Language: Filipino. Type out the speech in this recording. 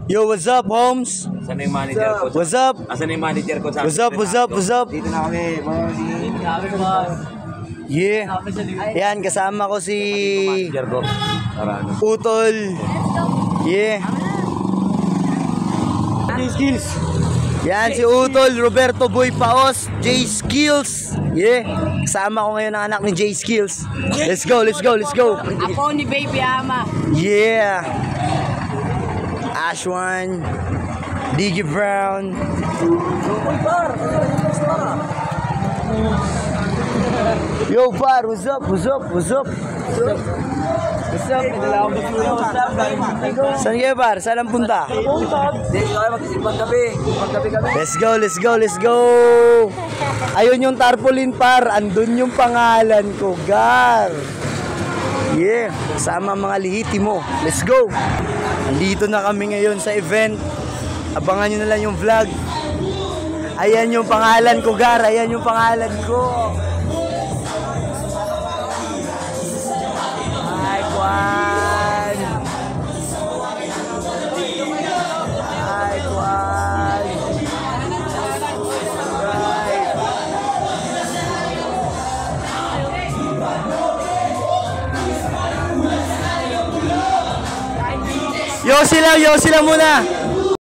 Yo, what's up, Holmes? Asan na yung manager ko? What's up? Asan na yung manager ko? What's up, what's up, what's up? Dito na kami. Yeah. Yan, kasama ko si Manager ko. Para ano? Utol. Yeah. Skills. Yan, si Utol, Roberto Boy Paos, J Skills. Yeah. Kasama ko ngayon ang anak ni J Skills. Let's go, let's go, let's go. Ako ni Baby Ama. Yeah. Ashwan, Diggy Brown. Yo, par, what's up, what's up, what's up? What's up? Nadala ako dito. What's up? Saan kayo, par? Saan ang punta? Dito tayo mag-isipang gabi. Paggabi kami. Let's go, let's go, let's go. Ayun yung tarpaulin, par. Andun yung pangalan ko, Gar. Yeah, sama mga lihiti mo. Let's go. Andito na kami ngayon sa event. Abangan nyo na lang yung vlog. Ayan yung pangalan ko, Gar. Ayan yung pangalan ko. Ay, Juan. Ay, Juan. Yo sila muna.